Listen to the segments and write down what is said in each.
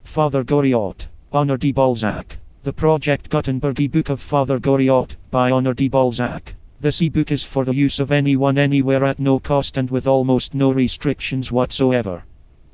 Father Goriot, Honor de Balzac. The Project Gutenberg e-book of Father Goriot, by Honor de Balzac. This e-book is for the use of anyone anywhere at no cost and with almost no restrictions whatsoever.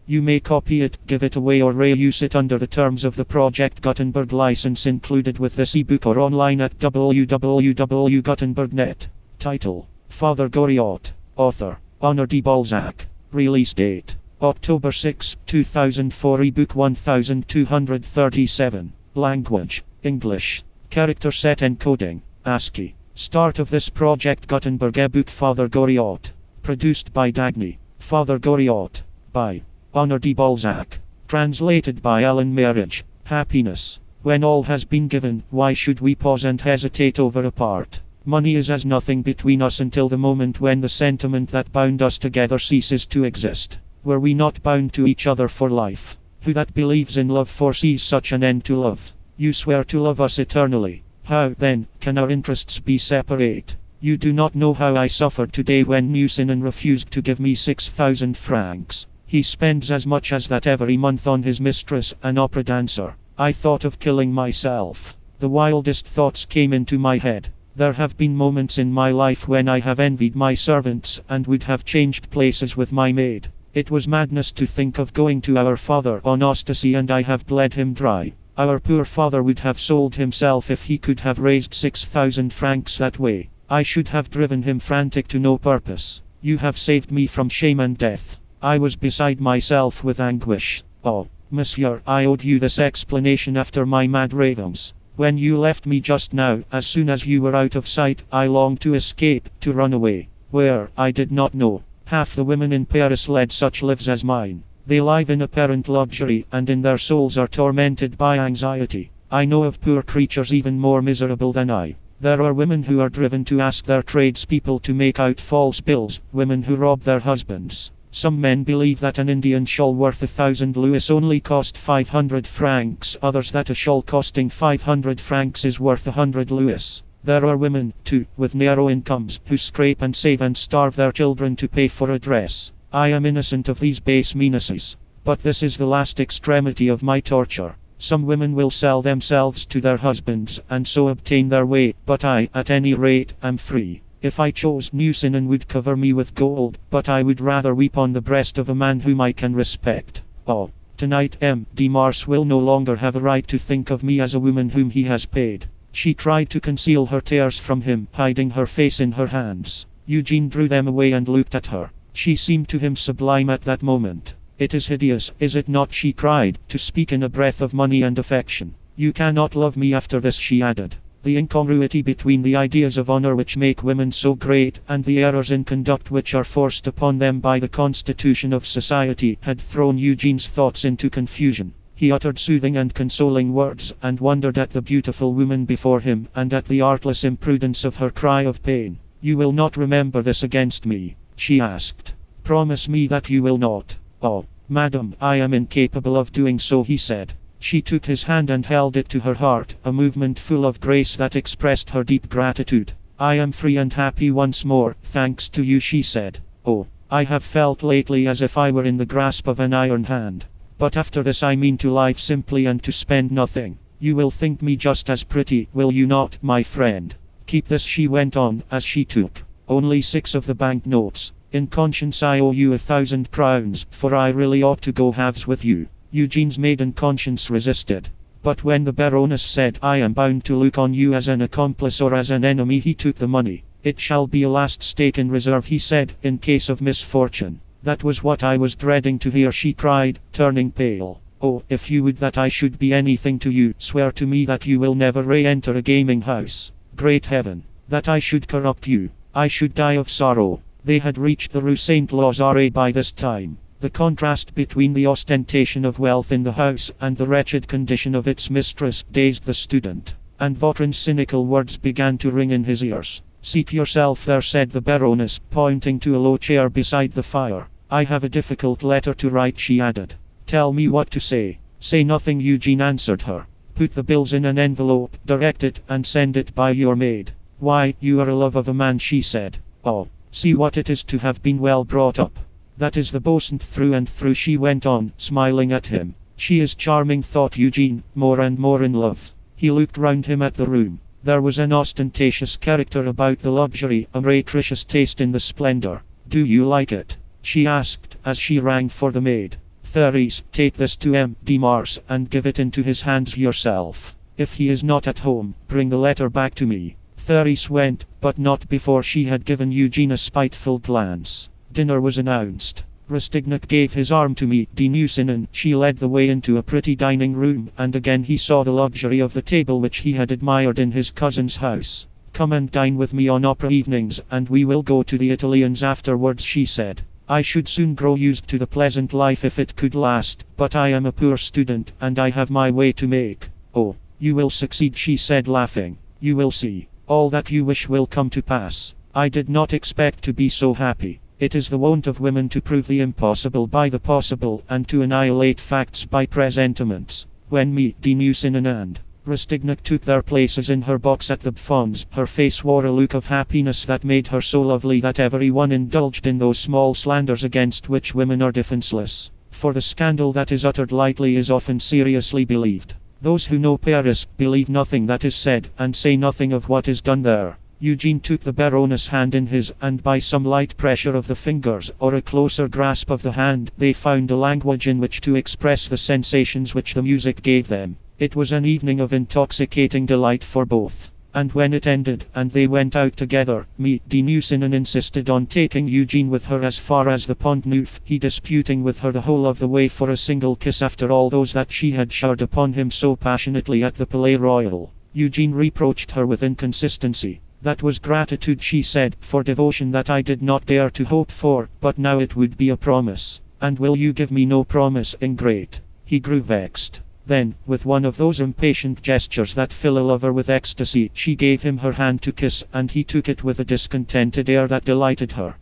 You may copy it, give it away or reuse it under the terms of the Project Gutenberg license included with this e-book or online at www.gutenberg.net. Title: Father Goriot. Author: Honor de Balzac. Release date: October 6, 2004. Ebook 1237. Language: English. Character set encoding: ASCII. Start of this Project Gutenberg ebook. Father Goriot. Produced by Dagny. Father Goriot. By Honor de Balzac. Translated by Alan Marriage. Happiness. When all has been given, why should we pause and hesitate over a part? Money is as nothing between us until the moment when the sentiment that bound us together ceases to exist. Were we not bound to each other for life? Who that believes in love foresees such an end to love? You swear to love us eternally. How, then, can our interests be separate? You do not know how I suffered today when Nucinin refused to give me 6,000 francs. He spends as much as that every month on his mistress, an opera dancer. I thought of killing myself. The wildest thoughts came into my head. There have been moments in my life when I have envied my servants and would have changed places with my maid. It was madness to think of going to our father on ecstasy, and I have bled him dry. Our poor father would have sold himself if he could have raised 6,000 francs that way. I should have driven him frantic to no purpose. You have saved me from shame and death. I was beside myself with anguish. Oh, monsieur, I owed you this explanation after my mad ravings. When you left me just now, as soon as you were out of sight, I longed to escape, to run away. Where, I did not know. Half the women in Paris led such lives as mine. They live in apparent luxury, and in their souls are tormented by anxiety. I know of poor creatures even more miserable than I. There are women who are driven to ask their tradespeople to make out false bills, women who rob their husbands. Some men believe that an Indian shawl worth 1,000 louis only cost 500 francs, others that a shawl costing 500 francs is worth 100 louis. There are women, too, with narrow incomes, who scrape and save and starve their children to pay for a dress. I am innocent of these base meannesses. But this is the last extremity of my torture. Some women will sell themselves to their husbands, and so obtain their way, but I, at any rate, am free. If I chose, Nucinin would cover me with gold, but I would rather weep on the breast of a man whom I can respect. Oh, tonight M. de Mars will no longer have a right to think of me as a woman whom he has paid. She tried to conceal her tears from him, hiding her face in her hands. Eugene drew them away and looked at her. She seemed to him sublime at that moment. It is hideous, is it not, she cried, to speak in a breath of money and affection. You cannot love me after this, she added. The incongruity between the ideas of honor which make women so great, and the errors in conduct which are forced upon them by the constitution of society, had thrown Eugene's thoughts into confusion. He uttered soothing and consoling words, and wondered at the beautiful woman before him, and at the artless imprudence of her cry of pain. You will not remember this against me? She asked. Promise me that you will not. Oh, madam, I am incapable of doing so, he said. She took his hand and held it to her heart, a movement full of grace that expressed her deep gratitude. I am free and happy once more, thanks to you, she said. Oh, I have felt lately as if I were in the grasp of an iron hand. But after this I mean to live simply and to spend nothing. You will think me just as pretty, will you not, my friend? Keep this, she went on, as she took only 6 of the bank notes. In conscience I owe you 1,000 crowns, for I really ought to go halves with you. Eugene's maiden conscience resisted. But when the Baroness said, I am bound to look on you as an accomplice or as an enemy, he took the money. It shall be a last stake in reserve, he said, in case of misfortune. That was what I was dreading to hear, she cried, turning pale. Oh, if you would that I should be anything to you, swear to me that you will never re-enter a gaming house. Great heaven! That I should corrupt you. I should die of sorrow. They had reached the Rue Saint-Lazare by this time. The contrast between the ostentation of wealth in the house and the wretched condition of its mistress dazed the student, and Vautrin's cynical words began to ring in his ears. Seat yourself there, said the Baroness, pointing to a low chair beside the fire. I have a difficult letter to write, she added. Tell me what to say. Say nothing, Eugene answered her. Put the bills in an envelope, direct it, and send it by your maid. Why, you are a love of a man, she said. Oh, see what it is to have been well brought up. That is the bosun through and through, she went on, smiling at him. She is charming, thought Eugene, more and more in love. He looked round him at the room. There was an ostentatious character about the luxury, a meretricious taste in the splendor. "Do you like it?" she asked, as she rang for the maid. "Therese, take this to M.D. Mars, and give it into his hands yourself. If he is not at home, bring the letter back to me." Therese went, but not before she had given Eugene a spiteful glance. Dinner was announced. Rastignac gave his arm to meet Denucinin. She led the way into a pretty dining room, and again he saw the luxury of the table which he had admired in his cousin's house. "Come and dine with me on opera evenings, and we will go to the Italians afterwards," she said. "I should soon grow used to the pleasant life if it could last, but I am a poor student, and I have my way to make." "Oh, you will succeed," she said, laughing. "You will see. All that you wish will come to pass. I did not expect to be so happy. It is the wont of women to prove the impossible by the possible, and to annihilate facts by presentiments." When Denucinin and Rastignac took their places in her box at the Fonte, her face wore a look of happiness that made her so lovely that everyone indulged in those small slanders against which women are defenseless. For the scandal that is uttered lightly is often seriously believed. Those who know Paris believe nothing that is said, and say nothing of what is done there. Eugene took the Baroness' hand in his, and by some light pressure of the fingers, or a closer grasp of the hand, they found a language in which to express the sensations which the music gave them. It was an evening of intoxicating delight for both. And when it ended, and they went out together, Denucinin insisted on taking Eugene with her as far as the Pont Neuf, he disputing with her the whole of the way for a single kiss after all those that she had showered upon him so passionately at the Palais Royal. Eugene reproached her with inconsistency. "That was gratitude," she said, "for devotion that I did not dare to hope for, but now it would be a promise. And will you give me no promise, ingrate?" He grew vexed. Then, with one of those impatient gestures that fill a lover with ecstasy, she gave him her hand to kiss, and he took it with a discontented air that delighted her.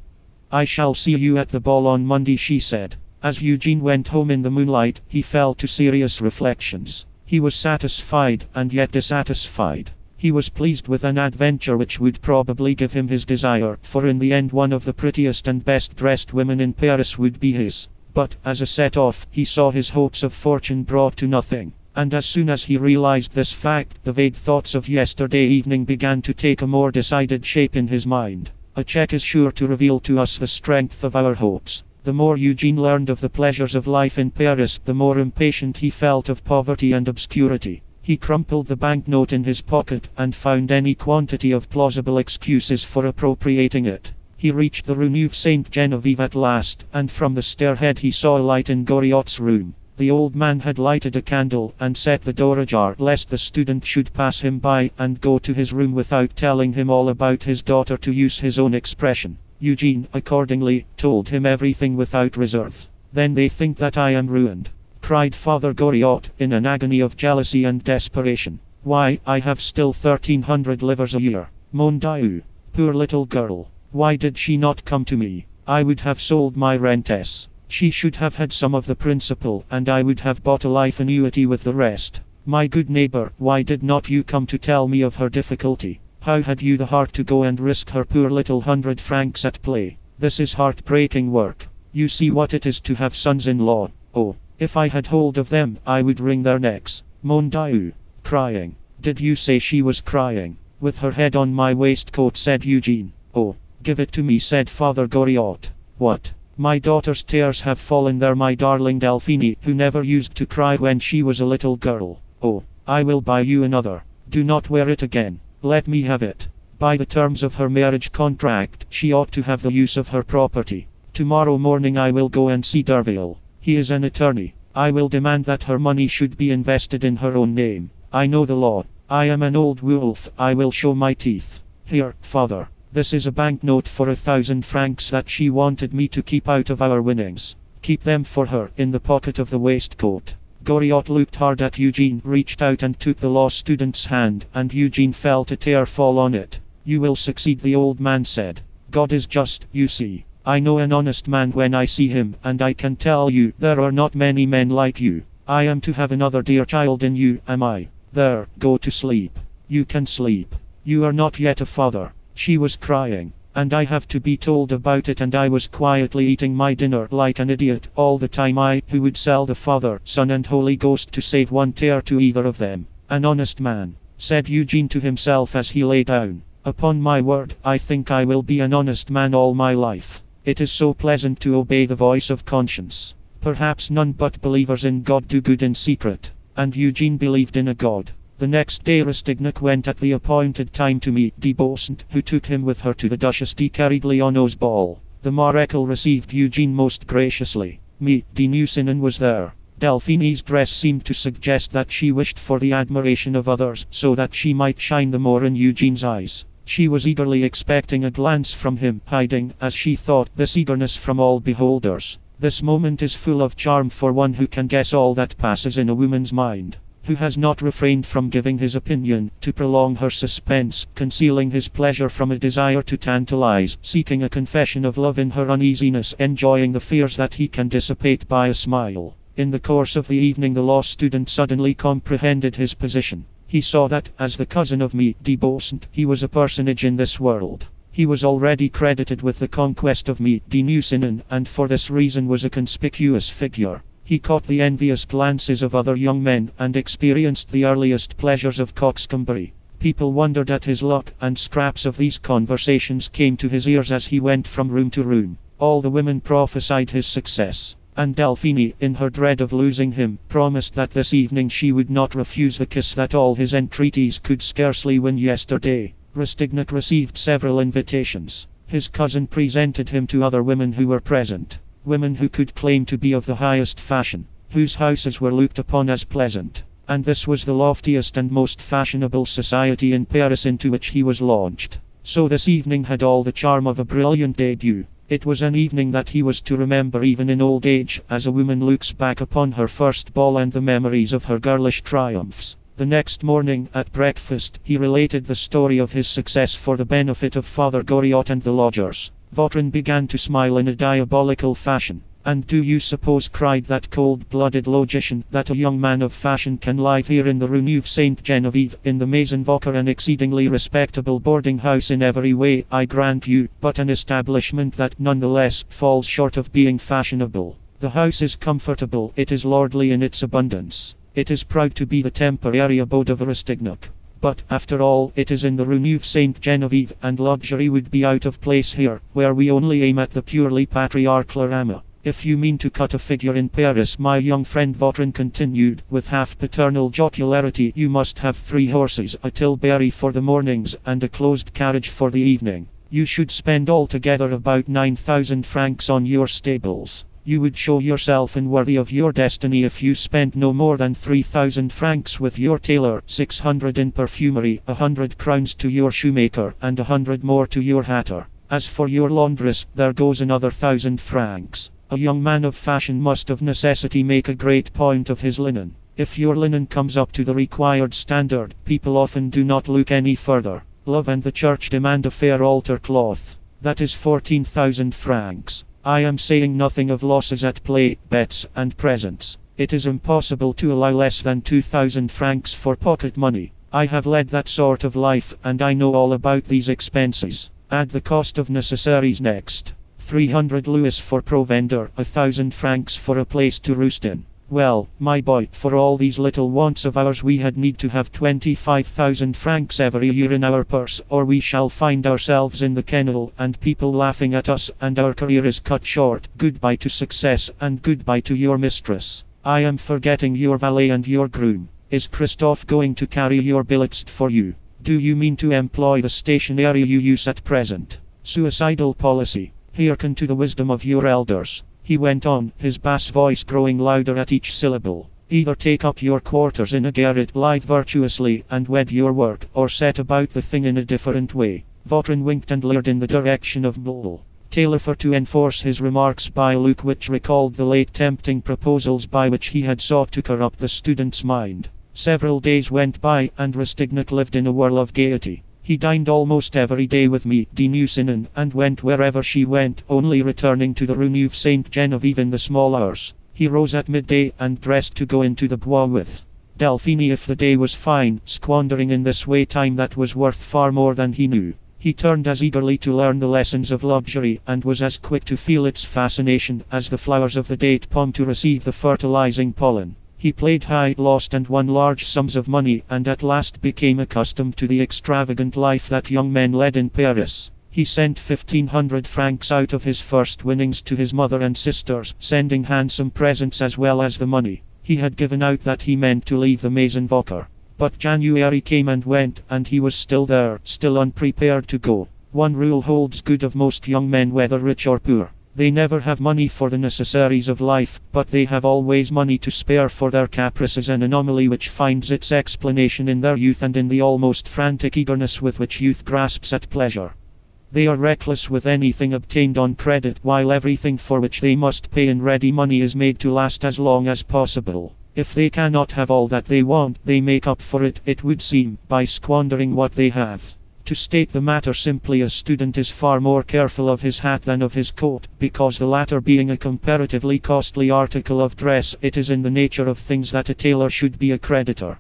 "I shall see you at the ball on Monday," she said. As Eugene went home in the moonlight, he fell to serious reflections. He was satisfied, and yet dissatisfied. He was pleased with an adventure which would probably give him his desire, for in the end one of the prettiest and best dressed women in Paris would be his. But, as a set-off, he saw his hopes of fortune brought to nothing. And as soon as he realized this fact, the vague thoughts of yesterday evening began to take a more decided shape in his mind. A check is sure to reveal to us the strength of our hopes. The more Eugene learned of the pleasures of life in Paris, the more impatient he felt of poverty and obscurity. He crumpled the banknote in his pocket, and found any quantity of plausible excuses for appropriating it. He reached the Rue Neuve Sainte Genevieve at last, and from the stairhead he saw a light in Goriot's room. The old man had lighted a candle, and set the door ajar lest the student should pass him by, and go to his room without telling him all about his daughter, to use his own expression. Eugene, accordingly, told him everything without reserve. "Then they think that I am ruined," cried Father Goriot, in an agony of jealousy and desperation. "Why, I have still 1,300 livres a year. Mon Dieu! Poor little girl! Why did she not come to me? I would have sold my rentes. She should have had some of the principal, and I would have bought a life annuity with the rest. My good neighbor, why did not you come to tell me of her difficulty? How had you the heart to go and risk her poor little 100 francs at play? This is heart-breaking work. You see what it is to have sons-in-law. Oh, if I had hold of them, I would wring their necks. Mon Dieu! Crying. Did you say she was crying? With her head on my waistcoat, said Eugene. Oh, give it to me, said Father Goriot. What? My daughter's tears have fallen there, my darling Delphine, who never used to cry when she was a little girl. Oh, I will buy you another. Do not wear it again. Let me have it. By the terms of her marriage contract, she ought to have the use of her property. Tomorrow morning I will go and see Derville. He is an attorney. I will demand that her money should be invested in her own name. I know the law. I am an old wolf. I will show my teeth. Here, father. This is a banknote for 1,000 francs that she wanted me to keep out of our winnings. Keep them for her, in the pocket of the waistcoat. Goriot looked hard at Eugene, reached out and took the law student's hand, and Eugene felt a tear fall on it. You will succeed, the old man said. God is just, you see. I know an honest man when I see him, and I can tell you, there are not many men like you. I am to have another dear child in you, am I? There, go to sleep. You can sleep. You are not yet a father. She was crying. and I have to be told about it, and I was quietly eating my dinner like an idiot all the time. I, who would sell the Father, Son and Holy Ghost to save one tear to either of them. An honest man, said Eugene to himself as he lay down. Upon my word, I think I will be an honest man all my life. It is so pleasant to obey the voice of conscience. Perhaps none but believers in God do good in secret. And Eugene believed in a God. The next day Rastignac went at the appointed time to meet de Beaucent, who took him with her to the Duchess de Carigliano's ball. The Marechal received Eugene most graciously. Meet de Nucingen was there. Delphine's dress seemed to suggest that she wished for the admiration of others, so that she might shine the more in Eugene's eyes. She was eagerly expecting a glance from him, hiding, as she thought, this eagerness from all beholders. This moment is full of charm for one who can guess all that passes in a woman's mind, who has not refrained from giving his opinion, to prolong her suspense, concealing his pleasure from a desire to tantalize, seeking a confession of love in her uneasiness, enjoying the fears that he can dissipate by a smile. In the course of the evening the law student suddenly comprehended his position. He saw that, as the cousin of Meet de Beaucent, he was a personage in this world. He was already credited with the conquest of Meet de Nucingen, and for this reason was a conspicuous figure. He caught the envious glances of other young men, and experienced the earliest pleasures of coxcombry. People wondered at his luck, and scraps of these conversations came to his ears as he went from room to room. All the women prophesied his success. And Delphine, in her dread of losing him, promised that this evening she would not refuse the kiss that all his entreaties could scarcely win yesterday. Rastignac received several invitations. His cousin presented him to other women who were present. Women who could claim to be of the highest fashion, whose houses were looked upon as pleasant. And this was the loftiest and most fashionable society in Paris into which he was launched. So this evening had all the charm of a brilliant debut. It was an evening that he was to remember even in old age, as a woman looks back upon her first ball and the memories of her girlish triumphs. The next morning, at breakfast, he related the story of his success for the benefit of Father Goriot and the lodgers. Vautrin began to smile in a diabolical fashion. "And do you suppose," cried that cold-blooded logician, "that a young man of fashion can live here in the Rue Neuve Sainte Genevieve, in the Maison Vauquer, an exceedingly respectable boarding house in every way, I grant you, but an establishment that, nonetheless, falls short of being fashionable? The house is comfortable, it is lordly in its abundance. It is proud to be the temporary abode of Rastignac. But, after all, it is in the Rue Neuve Sainte Genevieve, and luxury would be out of place here, where we only aim at the purely patriarchal arama. If you mean to cut a figure in Paris," my young friend Vautrin continued, with half-paternal jocularity, "you must have 3 horses, a tilbury for the mornings, and a closed carriage for the evening. You should spend altogether about 9,000 francs on your stables. You would show yourself unworthy of your destiny if you spent no more than 3,000 francs with your tailor, 600 in perfumery, 100 crowns to your shoemaker, and 100 more to your hatter. As for your laundress, there goes another 1,000 francs. A young man of fashion must of necessity make a great point of his linen. If your linen comes up to the required standard, people often do not look any further. Love and the church demand a fair altar cloth. That is 14,000 francs. I am saying nothing of losses at play, bets, and presents. It is impossible to allow less than 2,000 francs for pocket money. I have led that sort of life, and I know all about these expenses. Add the cost of necessaries next. 300 louis for provender, 1,000 francs for a place to roost in. Well, my boy, for all these little wants of ours we had need to have 25,000 francs every year in our purse, or we shall find ourselves in the kennel, and people laughing at us, and our career is cut short. Goodbye to success, and goodbye to your mistress. I am forgetting your valet and your groom. Is Christophe going to carry your billets for you? Do you mean to employ the stationery you use at present? Suicidal policy. Hearken to the wisdom of your elders," he went on, his bass voice growing louder at each syllable. "Either take up your quarters in a garret, live virtuously, and wed your work, or set about the thing in a different way." Vautrin winked and leered in the direction of Bull. Taillefer to enforce his remarks by a look which recalled the late tempting proposals by which he had sought to corrupt the student's mind. Several days went by, and Rastignac lived in a whirl of gaiety. He dined almost every day with Meet de Nucingen, and went wherever she went, only returning to the Rue Neuve Sainte Genevieve in the small hours. He rose at midday, and dressed to go into the Bois with Delphine if the day was fine, squandering in this way time that was worth far more than he knew. He turned as eagerly to learn the lessons of luxury, and was as quick to feel its fascination as the flowers of the date palm to receive the fertilizing pollen. He played high, lost and won large sums of money, and at last became accustomed to the extravagant life that young men led in Paris. He sent 1,500 francs out of his first winnings to his mother and sisters, sending handsome presents as well as the money. He had given out that he meant to leave the Maison Vauquer. But January came and went, and he was still there, still unprepared to go. One rule holds good of most young men, whether rich or poor. They never have money for the necessaries of life, but they have always money to spare for their caprices, an anomaly which finds its explanation in their youth and in the almost frantic eagerness with which youth grasps at pleasure. They are reckless with anything obtained on credit, while everything for which they must pay in ready money is made to last as long as possible. If they cannot have all that they want, they make up for it, it would seem, by squandering what they have. To state the matter simply, a student is far more careful of his hat than of his coat, because the latter being a comparatively costly article of dress, it is in the nature of things that a tailor should be a creditor.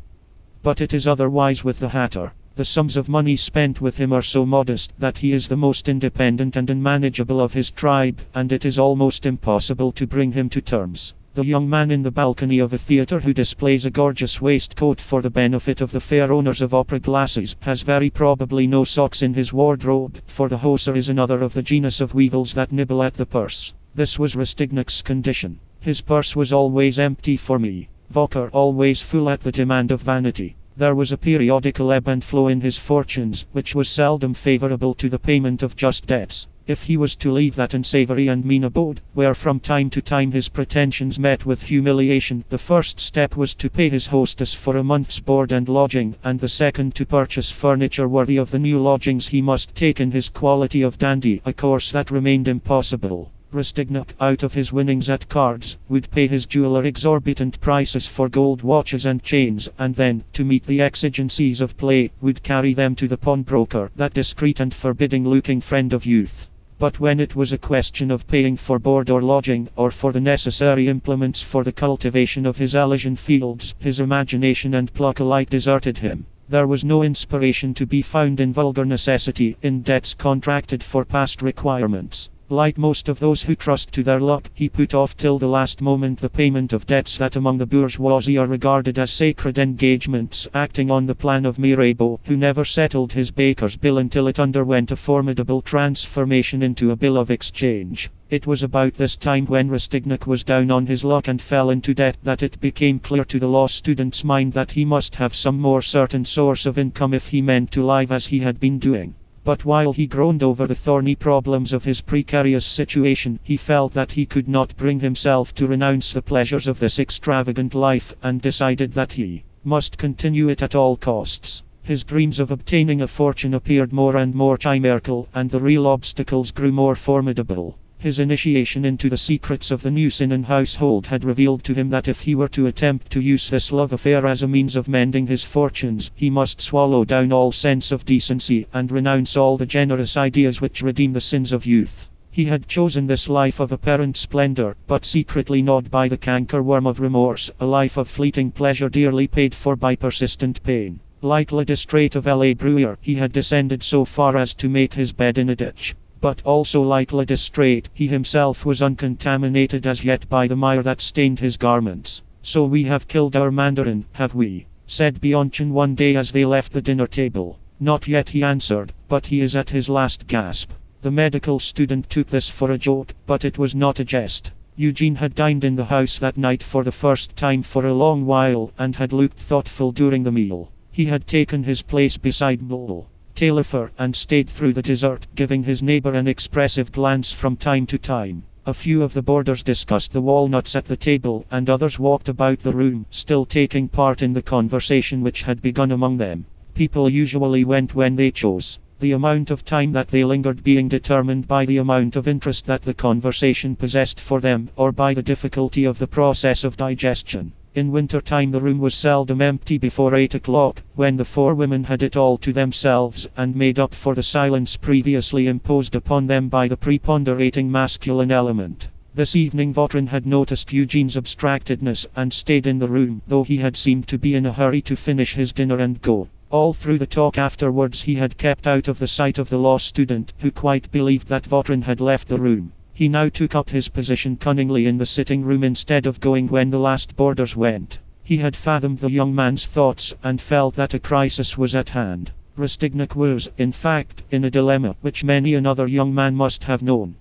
But it is otherwise with the hatter. The sums of money spent with him are so modest that he is the most independent and unmanageable of his tribe, and it is almost impossible to bring him to terms. The young man in the balcony of a theatre who displays a gorgeous waistcoat for the benefit of the fair owners of opera glasses has very probably no socks in his wardrobe, for the hosier is another of the genus of weevils that nibble at the purse. This was Rastignac's condition. His purse was always empty for me. Vauquer always full at the demand of vanity. There was a periodical ebb and flow in his fortunes, which was seldom favorable to the payment of just debts. If he was to leave that unsavory and mean abode, where from time to time his pretensions met with humiliation, the first step was to pay his hostess for a month's board and lodging, and the second to purchase furniture worthy of the new lodgings he must take in his quality of dandy, a course that remained impossible. Rastignac, out of his winnings at cards, would pay his jeweler exorbitant prices for gold watches and chains, and then, to meet the exigencies of play, would carry them to the pawnbroker, that discreet and forbidding-looking friend of youth. But when it was a question of paying for board or lodging, or for the necessary implements for the cultivation of his Elysian fields, his imagination and pluck alike deserted him. There was no inspiration to be found in vulgar necessity, in debts contracted for past requirements. Like most of those who trust to their luck, he put off till the last moment the payment of debts that among the bourgeoisie are regarded as sacred engagements, acting on the plan of Mirabeau, who never settled his baker's bill until it underwent a formidable transformation into a bill of exchange. It was about this time, when Rastignac was down on his luck and fell into debt, that it became clear to the law student's mind that he must have some more certain source of income if he meant to live as he had been doing. But while he groaned over the thorny problems of his precarious situation, he felt that he could not bring himself to renounce the pleasures of this extravagant life, and decided that he must continue it at all costs. His dreams of obtaining a fortune appeared more and more chimerical, and the real obstacles grew more formidable. His initiation into the secrets of the new Sinan household had revealed to him that if he were to attempt to use this love affair as a means of mending his fortunes, he must swallow down all sense of decency, and renounce all the generous ideas which redeem the sins of youth. He had chosen this life of apparent splendor, but secretly gnawed by the canker-worm of remorse, a life of fleeting pleasure dearly paid for by persistent pain. Like Lestrade of La Bruyere, he had descended so far as to make his bed in a ditch. But also like Lestrade, he himself was uncontaminated as yet by the mire that stained his garments. "So we have killed our mandarin, have we?" said Bianchon one day as they left the dinner table. "Not yet," he answered, "but he is at his last gasp." The medical student took this for a joke, but it was not a jest. Eugene had dined in the house that night for the first time for a long while, and had looked thoughtful during the meal. He had taken his place beside Mole Taillefer, and stayed through the dessert, giving his neighbor an expressive glance from time to time. A few of the boarders discussed the walnuts at the table, and others walked about the room, still taking part in the conversation which had begun among them. People usually went when they chose, the amount of time that they lingered being determined by the amount of interest that the conversation possessed for them, or by the difficulty of the process of digestion. In winter time the room was seldom empty before 8 o'clock, when the four women had it all to themselves, and made up for the silence previously imposed upon them by the preponderating masculine element. This evening Vautrin had noticed Eugene's abstractedness, and stayed in the room, though he had seemed to be in a hurry to finish his dinner and go. All through the talk afterwards he had kept out of the sight of the law student, who quite believed that Vautrin had left the room. He now took up his position cunningly in the sitting room instead of going when the last boarders went. He had fathomed the young man's thoughts and felt that a crisis was at hand. Rastignac was, in fact, in a dilemma which many another young man must have known.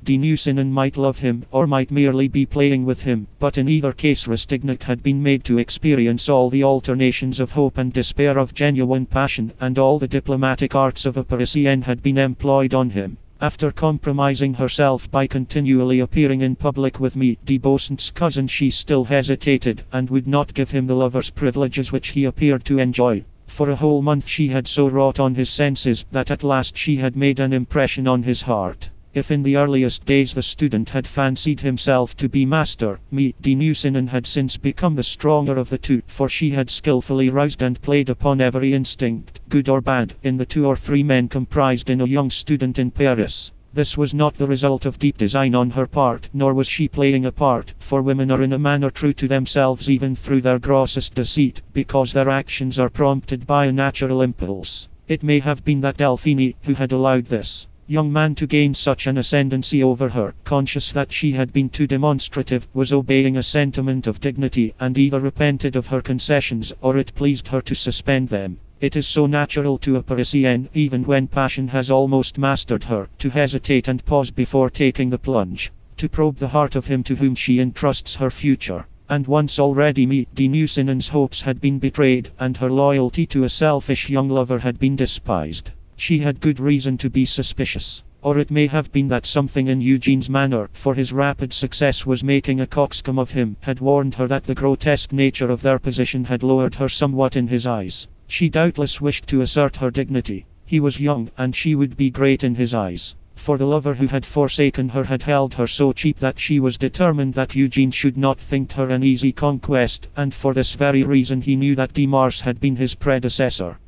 Deneussinen might love him, or might merely be playing with him, but in either case Rastignac had been made to experience all the alternations of hope and despair of genuine passion, and all the diplomatic arts of a Parisienne had been employed on him. After compromising herself by continually appearing in public with de Beausant's cousin, she still hesitated, and would not give him the lover's privileges which he appeared to enjoy. For a whole month she had so wrought on his senses, that at last she had made an impression on his heart. If in the earliest days the student had fancied himself to be master, Deneussinen had since become the stronger of the two, for she had skillfully roused and played upon every instinct, good or bad, in the 2 or 3 men comprised in a young student in Paris. This was not the result of deep design on her part, nor was she playing a part, for women are in a manner true to themselves even through their grossest deceit, because their actions are prompted by a natural impulse. It may have been that Delphine, who had allowed this young man to gain such an ascendancy over her, conscious that she had been too demonstrative, was obeying a sentiment of dignity, and either repented of her concessions, or it pleased her to suspend them. It is so natural to a Parisienne, even when passion has almost mastered her, to hesitate and pause before taking the plunge, to probe the heart of him to whom she entrusts her future. And once already Deneussinin's hopes had been betrayed, and her loyalty to a selfish young lover had been despised. She had good reason to be suspicious. Or it may have been that something in Eugene's manner, for his rapid success was making a coxcomb of him, had warned her that the grotesque nature of their position had lowered her somewhat in his eyes. She doubtless wished to assert her dignity. He was young, and she would be great in his eyes. For the lover who had forsaken her had held her so cheap that she was determined that Eugene should not think her an easy conquest, and for this very reason he knew that Mars had been his predecessor.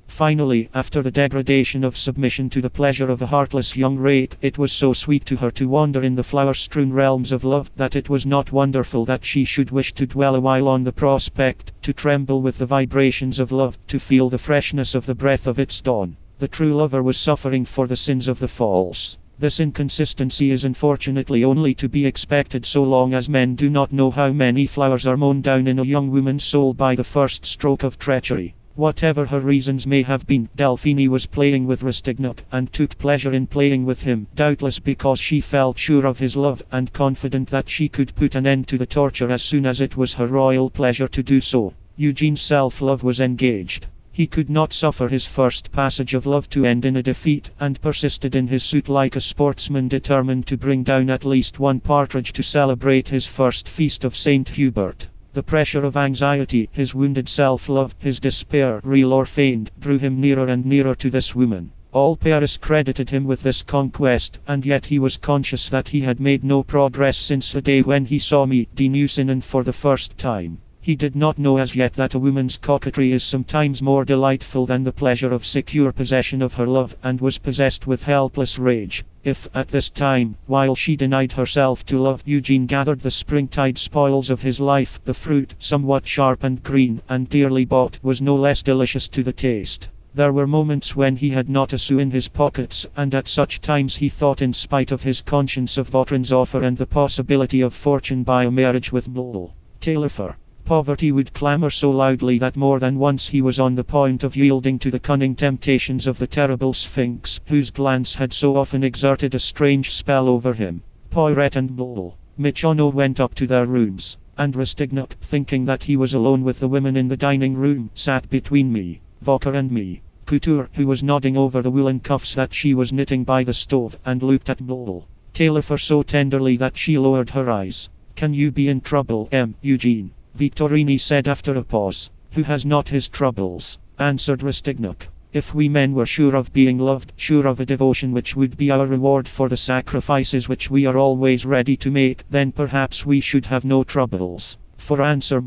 Finally, after the degradation of submission to the pleasure of a heartless young rake, it was so sweet to her to wander in the flower-strewn realms of love, that it was not wonderful that she should wish to dwell a while on the prospect, to tremble with the vibrations of love, to feel the freshness of the breath of its dawn. The true lover was suffering for the sins of the false. This inconsistency is unfortunately only to be expected so long as men do not know how many flowers are mown down in a young woman's soul by the first stroke of treachery. Whatever her reasons may have been, Delphine was playing with Rastignac, and took pleasure in playing with him, doubtless because she felt sure of his love, and confident that she could put an end to the torture as soon as it was her royal pleasure to do so. Eugene's self-love was engaged. He could not suffer his first passage of love to end in a defeat, and persisted in his suit like a sportsman determined to bring down at least one partridge to celebrate his first feast of Saint Hubert. The pressure of anxiety, his wounded self-love, his despair, real or feigned, drew him nearer and nearer to this woman. All Paris credited him with this conquest, and yet he was conscious that he had made no progress since the day when he saw Deneussinen for the first time. He did not know as yet that a woman's coquetry is sometimes more delightful than the pleasure of secure possession of her love, and was possessed with helpless rage. If, at this time, while she denied herself to love, Eugene gathered the springtide spoils of his life, the fruit, somewhat sharp and green, and dearly bought, was no less delicious to the taste. There were moments when he had not a sou in his pockets, and at such times he thought, in spite of his conscience, of Vautrin's offer and the possibility of fortune by a marriage with Taillefer. Poverty would clamor so loudly that more than once he was on the point of yielding to the cunning temptations of the terrible Sphinx, whose glance had so often exerted a strange spell over him. Poiret and Michonneau went up to their rooms, and Rastignac, thinking that he was alone with the women in the dining room, sat between Vocker and Couture, who was nodding over the woolen cuffs that she was knitting by the stove, and looked at Taillefer so tenderly that she lowered her eyes. "Can you be in trouble, Eugene?" Victorine said after a pause. "Who has not his troubles?" answered Rastignac. "If we men were sure of being loved, sure of a devotion which would be our reward for the sacrifices which we are always ready to make, then perhaps we should have no troubles." For answer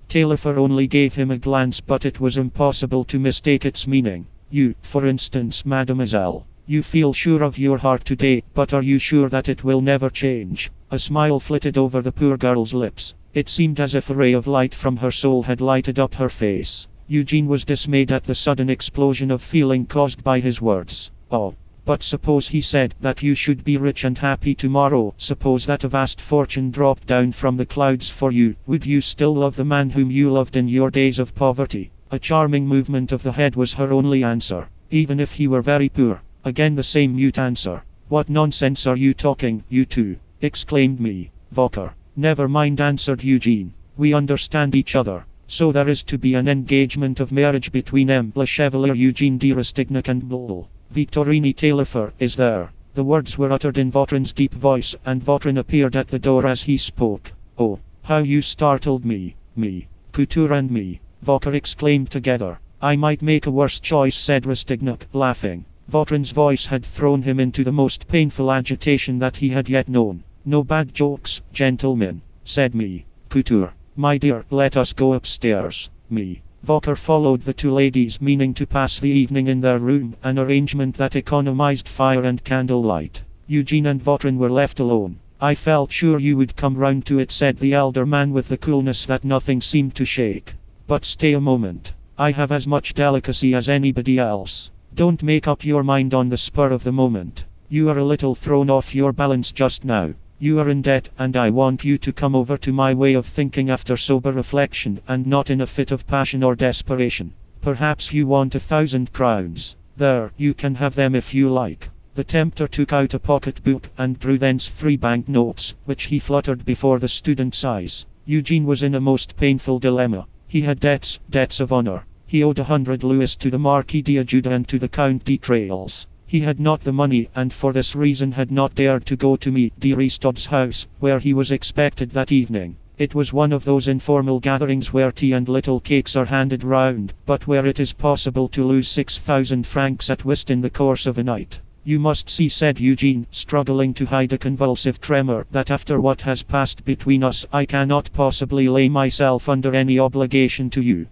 Taillefer only gave him a glance, but it was impossible to mistake its meaning. "You, for instance, mademoiselle. You feel sure of your heart today, but are you sure that it will never change?" A smile flitted over the poor girl's lips. It seemed as if a ray of light from her soul had lighted up her face. Eugene was dismayed at the sudden explosion of feeling caused by his words. Oh, but suppose, he said, that you should be rich and happy tomorrow, suppose that a vast fortune dropped down from the clouds for you, would you still love the man whom you loved in your days of poverty? A charming movement of the head was her only answer. Even if he were very poor. Again the same mute answer. What nonsense are you talking, you two? Exclaimed me. Volker. Never mind, answered Eugene. We understand each other. So there is to be an engagement of marriage between M. Le Chevalier Eugene de Rastignac and Bull. Victorine Taillefer, is there? The words were uttered in Vautrin's deep voice, and Vautrin appeared at the door as he spoke. Oh, how you startled me. Me. Couture and me. Volker exclaimed together. I might make a worse choice, said Rastignac, laughing. Vautrin's voice had thrown him into the most painful agitation that he had yet known. No bad jokes, gentlemen, said me. Couture. My dear, let us go upstairs. Me. Volker followed the two ladies, meaning to pass the evening in their room, an arrangement that economized fire and candlelight. Eugene and Vautrin were left alone. I felt sure you would come round to it, said the elder man with the coolness that nothing seemed to shake. But stay a moment. I have as much delicacy as anybody else. Don't make up your mind on the spur of the moment. You are a little thrown off your balance just now. You are in debt, and I want you to come over to my way of thinking after sober reflection, and not in a fit of passion or desperation. Perhaps you want 1,000 crowns. There, you can have them if you like. The tempter took out a pocket-book, and drew thence 3 bank notes, which he fluttered before the student's eyes. Eugene was in a most painful dilemma. He had debts of honor. He owed 100 louis to the Marquis d'Ajuda and to the Count de Trailles. He had not the money, and for this reason had not dared to go to M. de Ristod's house, where he was expected that evening. It was one of those informal gatherings where tea and little cakes are handed round, but where it is possible to lose 6,000 francs at whist in the course of a night. You must see, said Eugene, struggling to hide a convulsive tremor, that after what has passed between us, I cannot possibly lay myself under any obligation to you.